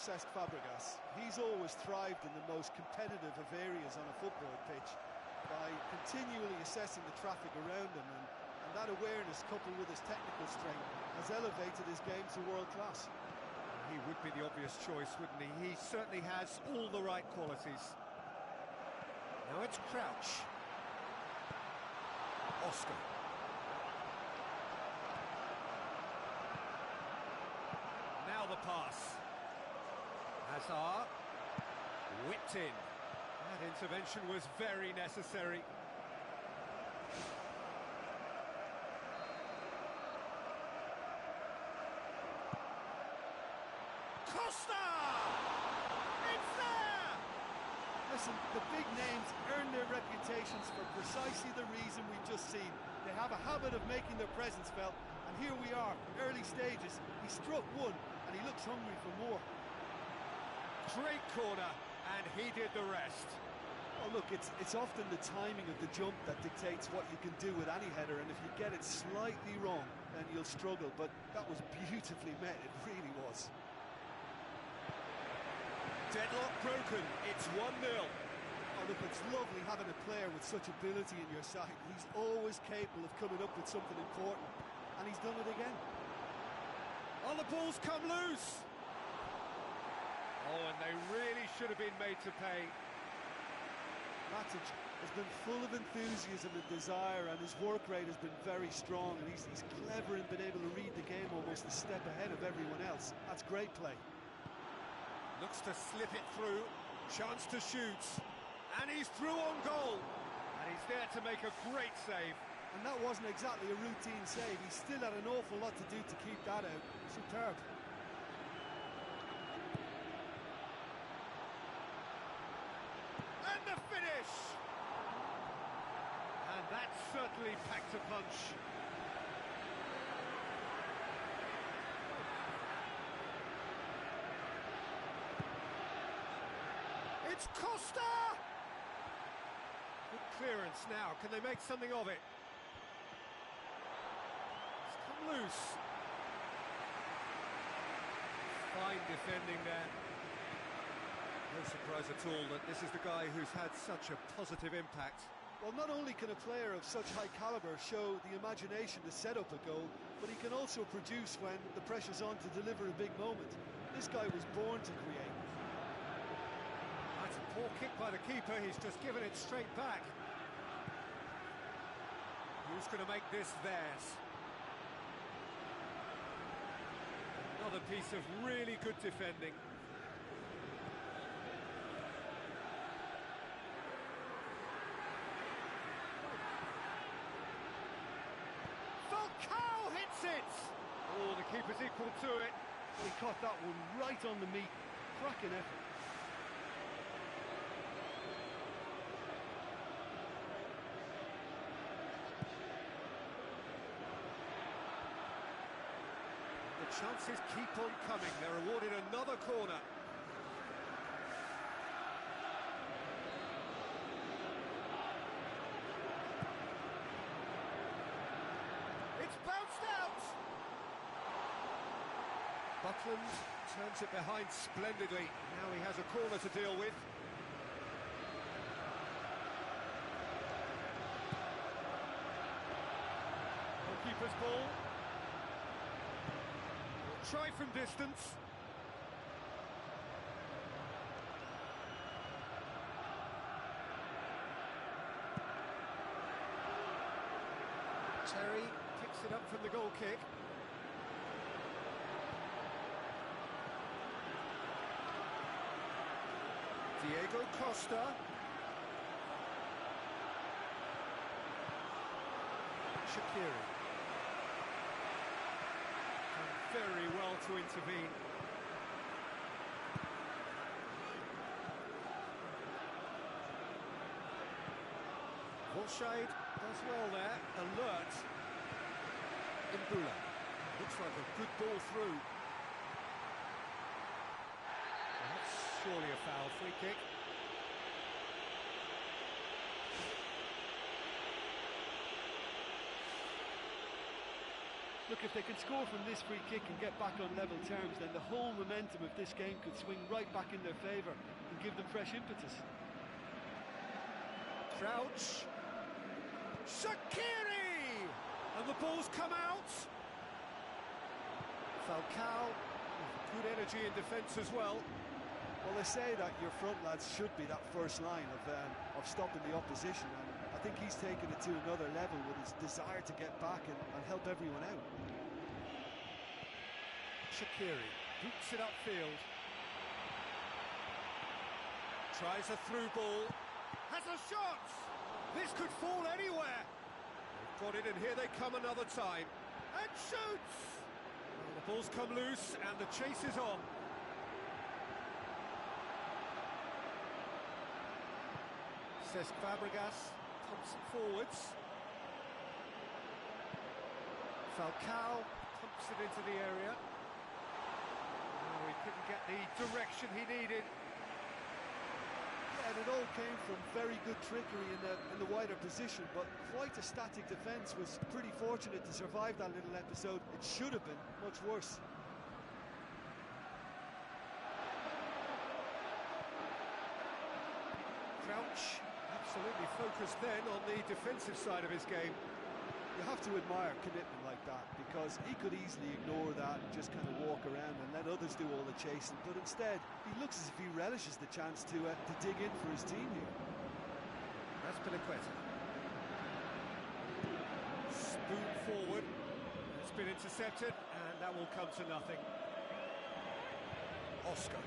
Cesc Fabregas, he's always thrived in the most competitive of areas on a football pitch by continually assessing the traffic around him, and that awareness coupled with his technical strength has elevated his game to world class. He would be the obvious choice, wouldn't he? He certainly has all the right qualities. Now it's Crouch. Oscar. Now the pass. Hazard, whipped in. That intervention was very necessary. Costa! It's there! Listen, the big names earn their reputations for precisely the reason we've just seen. They have a habit of making their presence felt, and here we are, early stages. He struck one, and he looks hungry for more. Great corner, and he did the rest. Oh look, it's often the timing of the jump that dictates what you can do with any header, and if you get it slightly wrong, then you'll struggle, but that was beautifully met, it really was. Deadlock broken, it's 1-0. Oh look, it's lovely having a player with such ability in your side. He's always capable of coming up with something important, and he's done it again. Oh, the ball's come loose! Oh, and they really should have been made to pay. Matic has been full of enthusiasm and desire, and his work rate has been very strong, and he's clever in being able to read the game almost a step ahead of everyone else. That's great play. Looks to slip it through, chance to shoot, and he's through on goal. And he's there to make a great save. And that wasn't exactly a routine save. He still had an awful lot to do to keep that out. Superb. And the finish! And that certainly packed a punch. It's Costa! Good clearance now. Can they make something of it? It's come loose. Fine defending there. No surprise at all that this is the guy who's had such a positive impact. Well, not only can a player of such high calibre show the imagination to set up a goal, but he can also produce when the pressure's on to deliver a big moment. This guy was born to create. That's a poor kick by the keeper, he's just given it straight back. Who's going to make this theirs? Another piece of really good defending. Falcao hits it! Oh, the keeper's equal to it. He caught that one right on the meat. Cracking effort. The chances keep on coming. They're awarded another corner. It's bounced out! Butland turns it behind splendidly. Now he has a corner to deal with. Goalkeeper's ball. Try from distance. Terry picks it up from the goal kick. Diego Costa. Shaqiri. Very well to intervene. Wolscheid does well there, alert. Imbula, looks like a good ball through. Well, that's surely a foul, free kick. Look, if they can score from this free kick and get back on level terms, then the whole momentum of this game could swing right back in their favour and give them fresh impetus. Crouch. Shaqiri! And the ball's come out. Falcao, with good energy in defence as well. Well, they say that your front lads should be that first line of stopping the opposition, and I think he's taken it to another level with his desire to get back and help everyone out. Shaqiri boots it upfield. Tries a through ball. Has a shot! This could fall anywhere. They've got it, and here they come another time. And shoots! Well, the ball's come loose, and the chase is on. Cesc Fabregas pumps it forwards. Falcao pumps it into the area. Oh, he couldn't get the direction he needed. Yeah, and it all came from very good trickery in the wider position, but quite a static defence. Was pretty fortunate to survive that little episode. It should have been much worse. Crouch absolutely focused then on the defensive side of his game. You have to admire commitment like that, because he could easily ignore that and just kind of walk around and let others do all the chasing, but instead he looks as if he relishes the chance to dig in for his team here. That's Piliqueta. Spoon forward. It's been intercepted, and that will come to nothing. Oscar.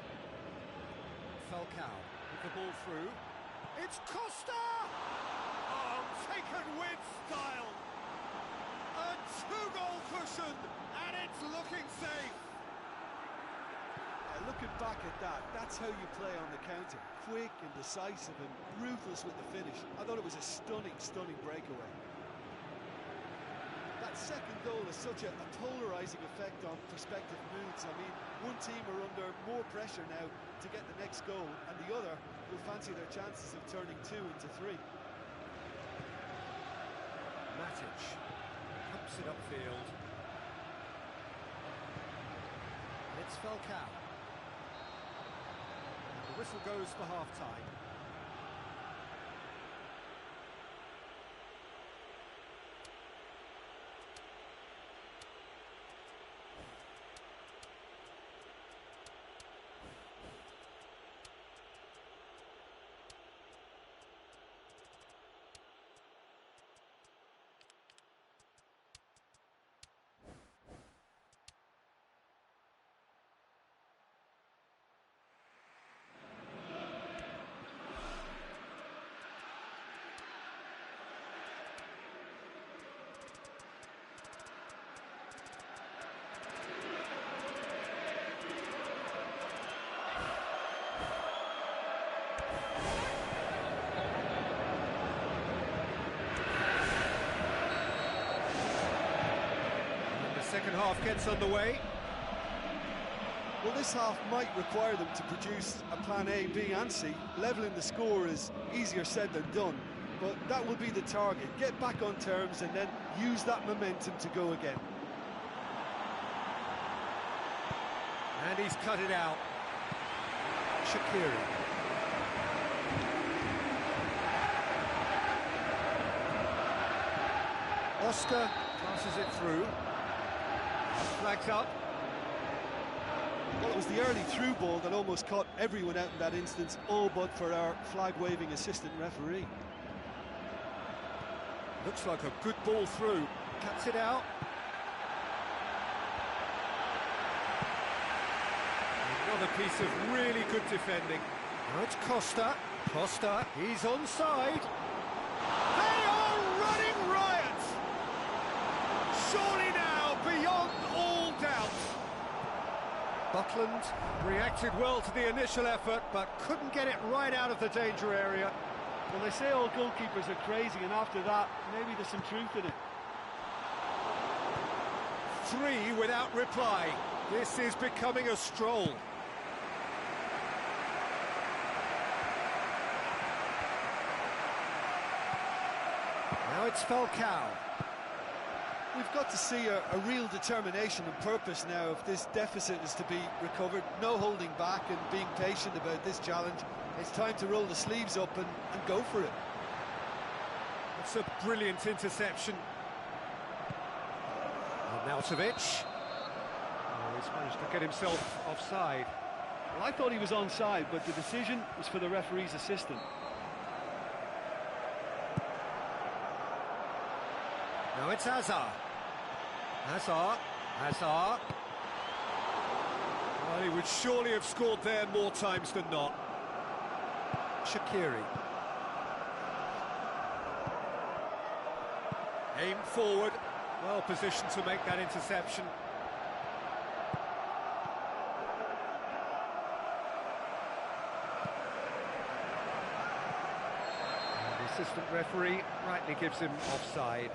Falcao with the ball through. It's Costa! Oh, taken with style! A two-goal cushion, and it's looking safe! Looking back at that, that's how you play on the counter. Quick and decisive and ruthless with the finish. I thought it was a stunning, stunning breakaway. That second goal has such a polarising effect on prospective moods. I mean, one team are under more pressure now to get the next goal, and the other will fancy their chances of turning 2 into 3. Matic pumps it upfield. And it's Falcao. And the whistle goes for half-time. Second half gets underway. Well, this half might require them to produce a plan A, B and C. Levelling the score is easier said than done, but that will be the target. Get back on terms and then use that momentum to go again. And he's cut it out. Shaqiri. Oscar passes it through. Flags up. Well, it was the early through ball that almost caught everyone out in that instance, all but for our flag-waving assistant referee. Looks like a good ball through. Cuts it out. Another piece of really good defending. Now it's Costa. Costa, he's onside. They are running riot! Surely now, beyond all doubt. Buckland reacted well to the initial effort, but couldn't get it right out of the danger area. Well, they say all goalkeepers are crazy, and after that, maybe there's some truth in it. 3 without reply. This is becoming a stroll. Now it's Falcao. We've got to see a real determination and purpose now if this deficit is to be recovered. No holding back and being patient about this challenge. It's time to roll the sleeves up and go for it. It's a brilliant interception. Arnautovic. Oh, he's managed to get himself offside. Well, I thought he was onside, but the decision was for the referee's assistant. Now it's Hazard. Hazard. Well, he would surely have scored there more times than not. Shaqiri. Aim forward. Well positioned to make that interception. And the assistant referee rightly gives him offside.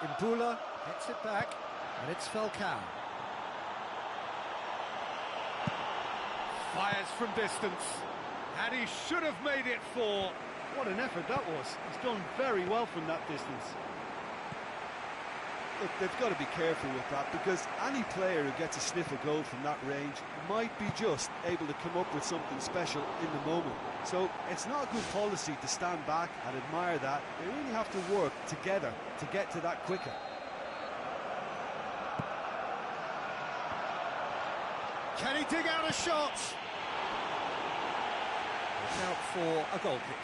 Imbula hits it back, and it's Falcao. Fires from distance, and he should have made it 4. What an effort that was. He's done very well from that distance. Look, they've got to be careful with that, because any player who gets a sniff of goal from that range might be just able to come up with something special in the moment. So it's not a good policy to stand back and admire that. They really have to work together to get to that quicker. Can he dig out a shot? It's out for a goal kick.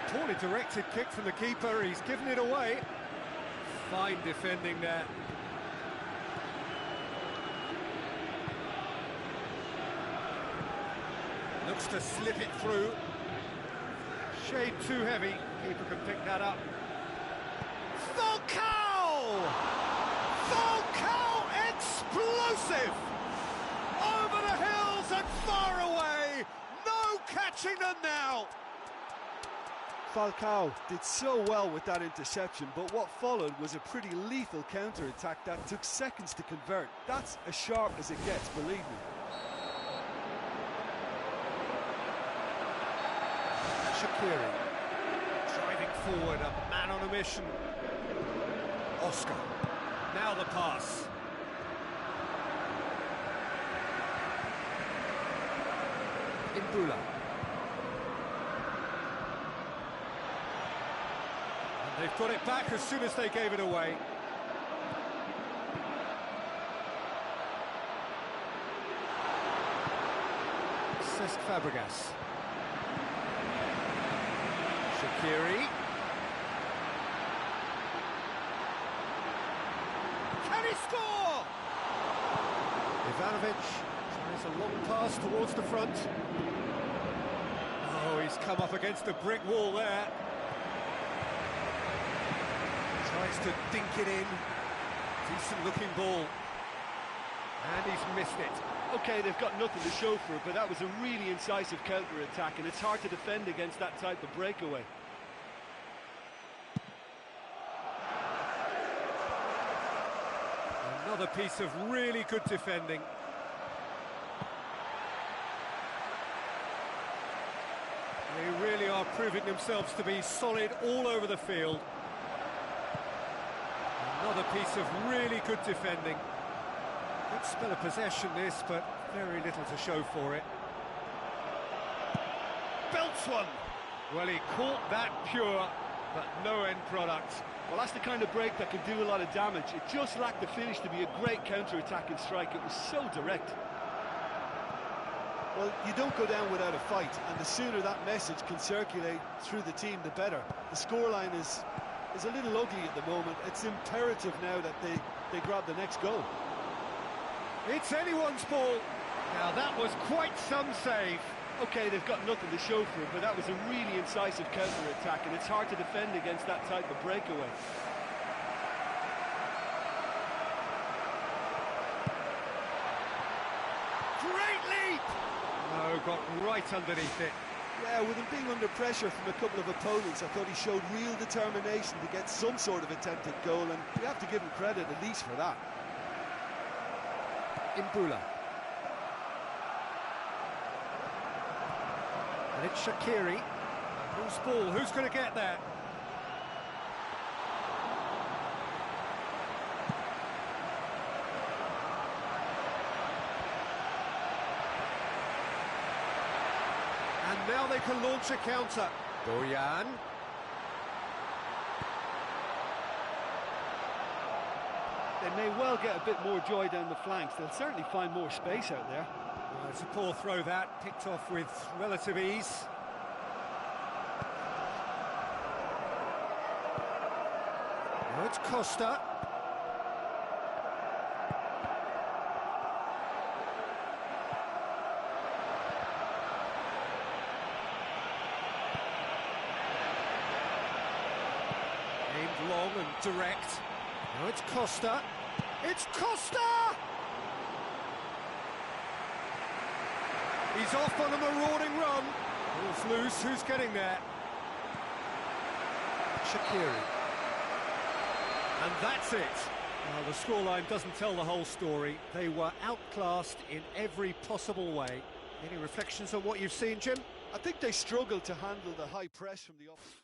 Poorly directed kick from the keeper, he's given it away. Fine defending there. Looks to slip it through. Shade too heavy, keeper can pick that up. Falcao! Falcao explosive! Over the hills and far away! No catching them now! Falcao did so well with that interception, but what followed was a pretty lethal counter-attack that took seconds to convert. That's as sharp as it gets, believe me. Shaqiri driving forward, a man on a mission. Oscar, now the pass. Imbula. They've got it back as soon as they gave it away. Cesc Fabregas. Shaqiri. Can he score? Ivanovic tries a long pass towards the front. Oh, he's come up against a brick wall there. Tries to dink it in. Decent looking ball. And he's missed it. OK, they've got nothing to show for it, but that was a really incisive counter-attack, and it's hard to defend against that type of breakaway. Another piece of really good defending. They really are proving themselves to be solid all over the field. Another piece of really good defending. Good spell of possession this, but very little to show for it. Belts one! Well, he caught that pure, but no end product. Well, that's the kind of break that can do a lot of damage. It just lacked the finish to be a great counter-attacking strike. It was so direct. Well, you don't go down without a fight, and the sooner that message can circulate through the team, the better. The scoreline is a little ugly at the moment. It's imperative now that they grab the next goal. It's anyone's ball. Now that was quite some save. OK, they've got nothing to show for it, but that was a really incisive counter-attack, and it's hard to defend against that type of breakaway. Great leap! No, got right underneath it. Yeah, with him being under pressure from a couple of opponents, I thought he showed real determination to get some sort of attempted goal, and we have to give him credit at least for that. Imbula. And it's Shaqiri. Who's ball? Who's going to get there? And now they can launch a counter. Boyan. They may well get a bit more joy down the flanks. They'll certainly find more space out there. Well, it's a poor throw that, picked off with relative ease. Now it's Costa. Aimed long and direct. Now it's Costa. It's Costa! He's off on a marauding run. Ball's loose, who's getting there? Shaqiri. And that's it. Well, the scoreline doesn't tell the whole story. They were outclassed in every possible way. Any reflections on what you've seen, Jim? I think they struggled to handle the high press from the opposition.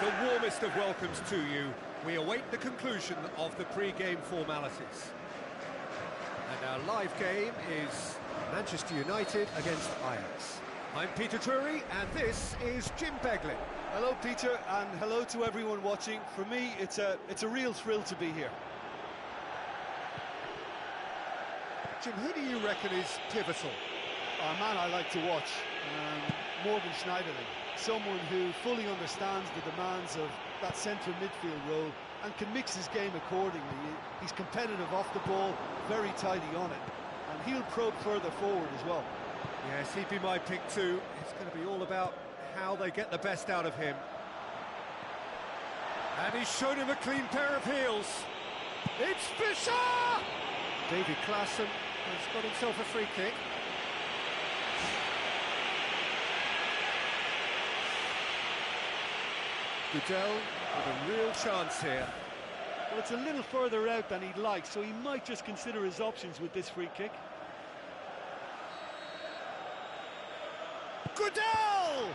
The warmest of welcomes to you. We await the conclusion of the pre-game formalities. And our live game is Manchester United against Ajax. I'm Peter Drury, and this is Jim Beglin. Hello, Peter, and hello to everyone watching. For me, it's a real thrill to be here. Jim, who do you reckon is pivotal? A man I like to watch, Morgan Schneiderlin. Someone who fully understands the demands of that central midfield role and can mix his game accordingly. He's competitive off the ball, very tidy on it, and he'll probe further forward as well. Yes, he'd be my pick too. It's going to be all about how they get the best out of him. And he's shown him a clean pair of heels. It's Fischer! David Klaassen has got himself a free kick. Goodell with a real chance here. Well, it's a little further out than he'd like, so he might just consider his options with this free kick. Goodell!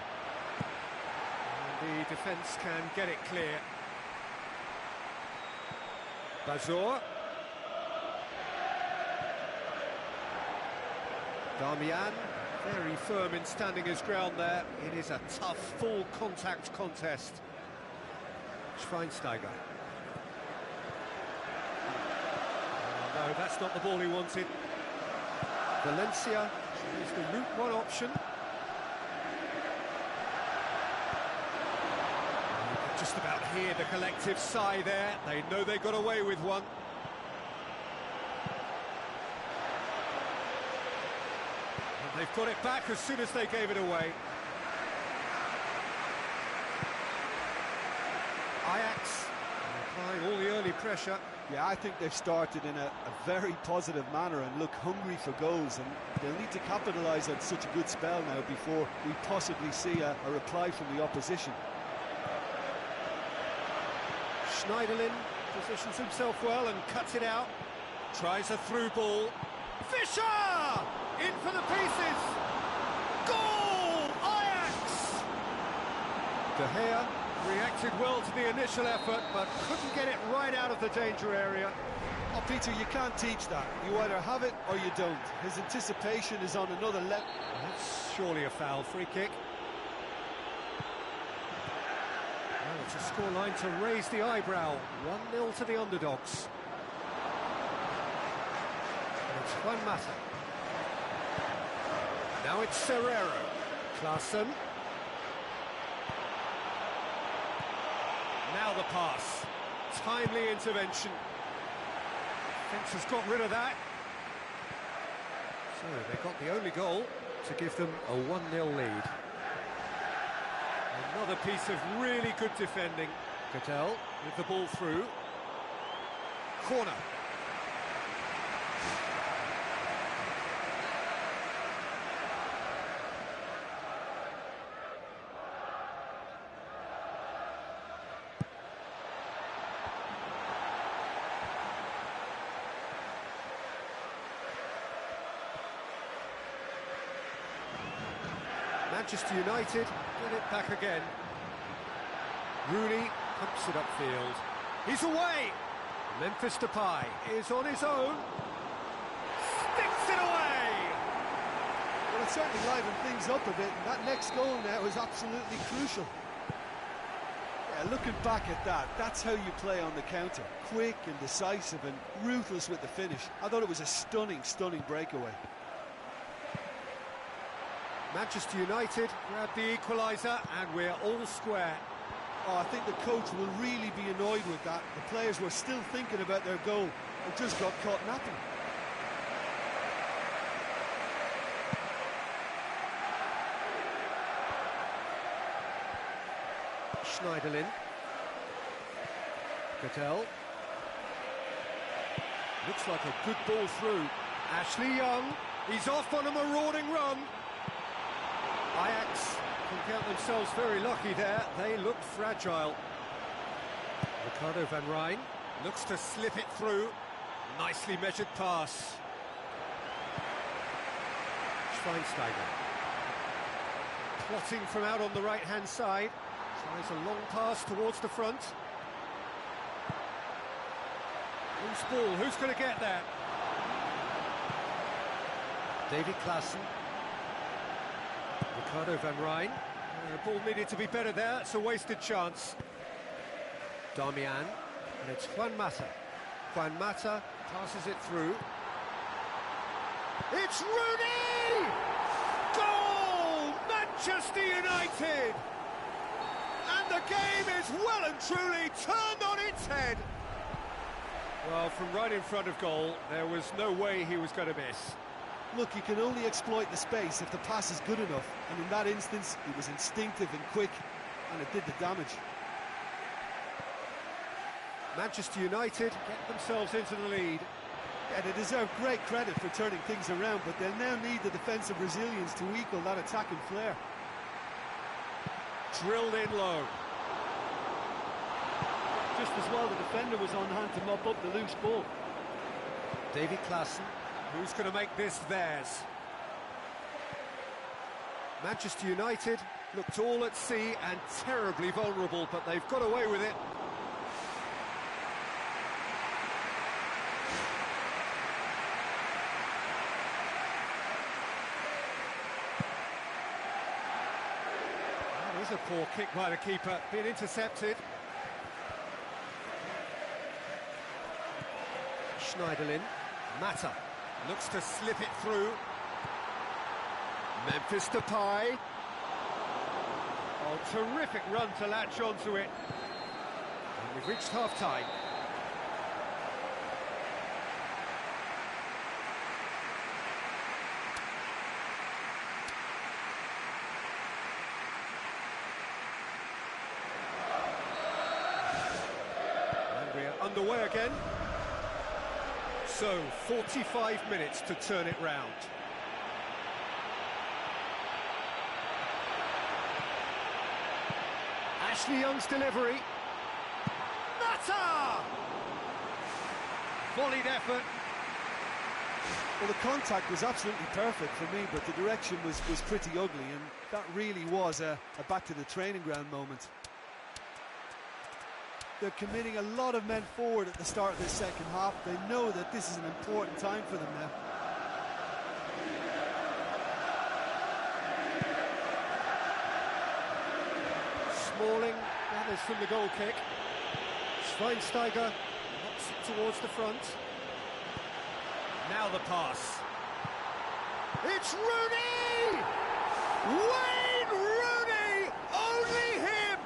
And the defence can get it clear. Bazour. Darmian, very firm in standing his ground there. It is a tough, full contact contest. Schweinsteiger. Oh, no, that's not the ball he wanted. Valencia is the route one option. You can just about hear the collective sigh there. They know they got away with one. And they've got it back as soon as they gave it away. Ajax applying all the early pressure. Yeah, I think they've started in a very positive manner and look hungry for goals, and they'll need to capitalise on such a good spell now before we possibly see a reply from the opposition. Schneiderlin positions himself well and cuts it out. Tries a through ball. Fischer! In for the pieces! Goal! Ajax! De Gea reacted well to the initial effort, but couldn't get it right out of the danger area. Oh, Peter, you can't teach that. You either have it or you don't. His anticipation is on another level. That's surely a foul. Free kick. Well, it's a scoreline to raise the eyebrow. 1-0 to the underdogs. And it's Juan Mata. Now it's Serrero. Klaassen. Now the pass. Timely intervention. Defence has got rid of that. So they got the only goal to give them a 1-0 lead. Another piece of really good defending. Goodell with the ball through. Corner. Manchester United get it back again. Rooney pumps it upfield. He's away! Memphis Depay is on his own. Sticks it away! Well, it certainly livened things up a bit, and that next goal now is absolutely crucial. Yeah, looking back at that, that's how you play on the counter. Quick and decisive and ruthless with the finish. I thought it was a stunning, stunning breakaway. Manchester United grab the equaliser and we're all square. Oh, I think the coach will really be annoyed with that. The players were still thinking about their goal and just got caught napping. Schneiderlin. Goodell. Looks like a good ball through. Ashley Young. He's off on a marauding run. Ajax can count themselves very lucky there. They looked fragile. Ricardo van Rijn looks to slip it through. Nicely measured pass. Schweinsteiger. Plotting from out on the right-hand side. Tries a long pass towards the front. Loose ball, who's going to get that? Davy Klaassen. Ricardo van Rijn. The ball needed to be better there, it's a wasted chance. Darmian, and it's Juan Mata. Juan Mata passes it through. It's Rooney! Goal! Manchester United! And the game is well and truly turned on its head. Well, from right in front of goal, there was no way he was going to miss. Look, you can only exploit the space if the pass is good enough, and in that instance, it was instinctive and quick, and it did the damage. Manchester United get themselves into the lead. Yeah, they deserve great credit for turning things around, but they'll now need the defensive resilience to equal that attacking flair. Drilled in low. Just as well the defender was on hand to mop up the loose ball. Davy Klaassen. Who's going to make this theirs? Manchester United looked all at sea and terribly vulnerable, but they've got away with it. That was a poor kick by the keeper, being intercepted. Schneiderlin. Mata looks to slip it through. Memphis Depay. Oh, terrific run to latch onto it. And we've reached half-time. And we are underway again. So, 45 minutes to turn it round. Ashley Young's delivery. Mata! Volleyed effort. Well, the contact was absolutely perfect for me, but the direction was pretty ugly, and that really was a back to the training ground moment. They're committing a lot of men forward at the start of this second half. They know that this is an important time for them now. Smalling gathers from the goal kick. Schweinsteiger knocks it towards the front. Now the pass. It's Rooney! Wayne Rooney! Only him!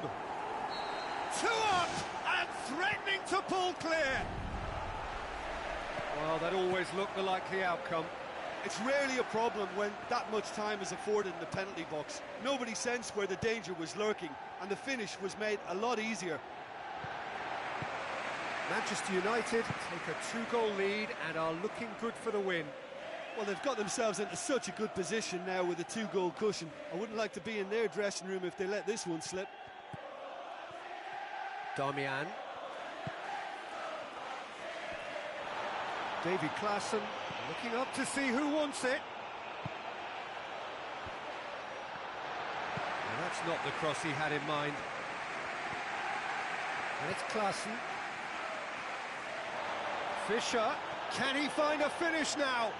Two up and threatening to pull clear. Well, that always looked the likely outcome. It's rarely a problem when that much time is afforded in the penalty box. Nobody sensed where the danger was lurking, and the finish was made a lot easier. Manchester United take a two-goal lead and are looking good for the win. Well, they've got themselves into such a good position now with a two-goal cushion. I wouldn't like to be in their dressing room if they let this one slip. Darmian. Davy Klaassen looking up to see who wants it. Well, that's not the cross he had in mind. And it's Klaassen. Fischer, can he find a finish now?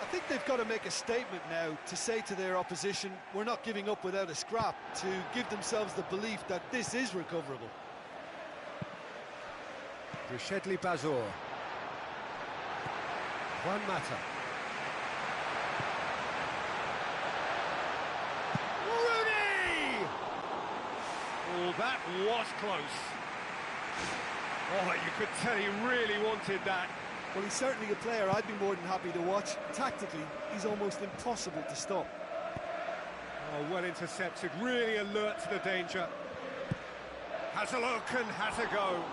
I think they've got to make a statement now to say to their opposition, we're not giving up without a scrap, to give themselves the belief that this is recoverable. Brishedli Bazor. Juan Mata. Rooney! Oh, that was close. Oh, you could tell he really wanted that. Well, he's certainly a player I'd be more than happy to watch. Tactically, he's almost impossible to stop. Oh, well intercepted, really alert to the danger. Has a look and has a go.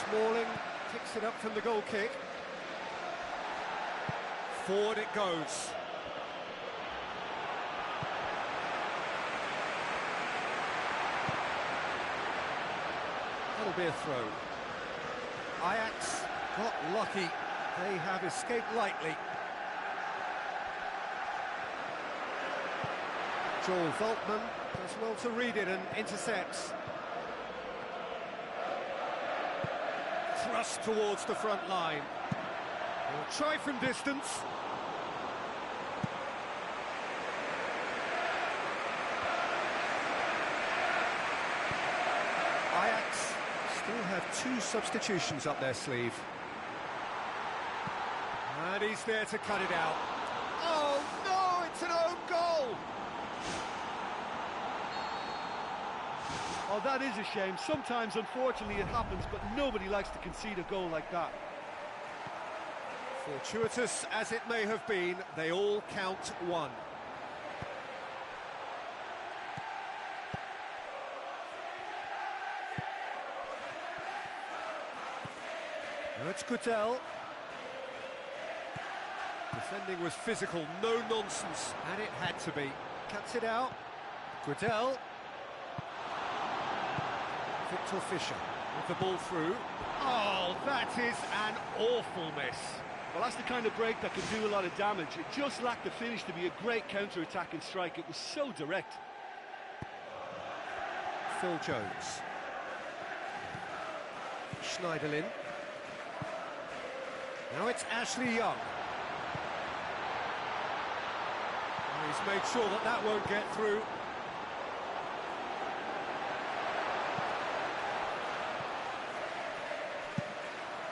Smalling picks it up from the goal kick. Forward it goes. That'll be a throw. Ajax got lucky. They have escaped lightly. Joel Veltman does well to read it and intercepts. Thrust towards the front line. He'll try from distance. Ajax still have 2 substitutions up their sleeve. And he's there to cut it out. Oh no, it's an own goal! Oh, that is a shame. Sometimes, unfortunately, it happens, but nobody likes to concede a goal like that. Fortuitous as it may have been, they all count 1. Now it's Gutel. Defending was physical, no nonsense, and it had to be. Cuts it out. Gutel. Victor Fischer with the ball through. Oh, that is an awful miss. Well, that's the kind of break that can do a lot of damage. It just lacked the finish to be a great counter-attacking strike. It was so direct. Phil Jones. Schneiderlin. Now it's Ashley Young. He's made sure that that won't get through.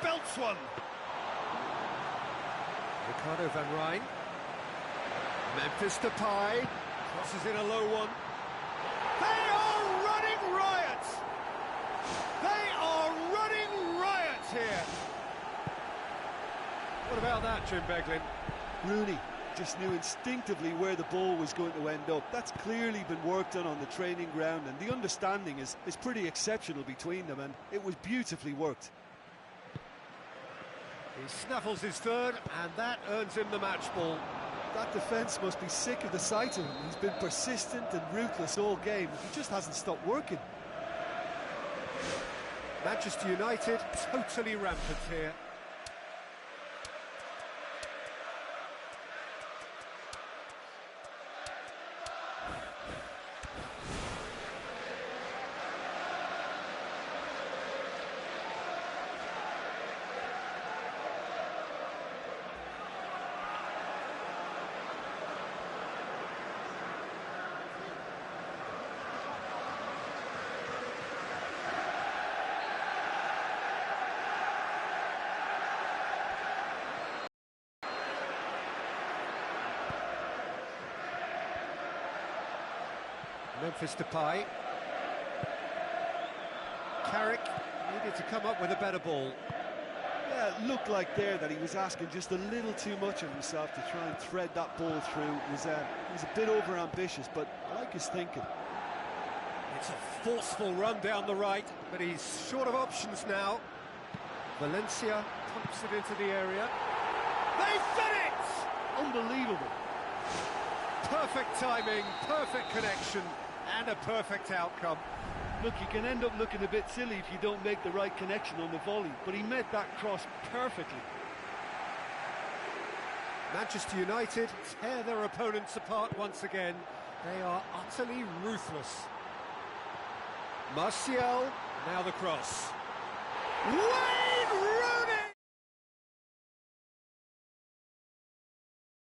Belts one. Ricardo van Rijn. Memphis Depay. Crosses in a low one. They are running riot! They are running riot here! What about that, Jim Beglin? Rooney just knew instinctively where the ball was going to end up. That's clearly been worked on the training ground, and the understanding is pretty exceptional between them, and it was beautifully worked. He snaffles his third, and that earns him the match ball. That defence must be sick of the sight of him. He's been persistent and ruthless all game. He just hasn't stopped working. Manchester United totally rampant here. Memphis Depay. Carrick needed to come up with a better ball. Yeah, it looked like there that he was asking just a little too much of himself to try and thread that ball through. He was a bit over-ambitious, but I like his thinking. It's a forceful run down the right, but he's short of options now. Valencia pumps it into the area. They fit it! Unbelievable. Perfect timing, perfect connection, and a perfect outcome. Look, you can end up looking a bit silly if you don't make the right connection on the volley, but he met that cross perfectly. Manchester United tear their opponents apart once again. They are utterly ruthless. Martial, now the cross. Way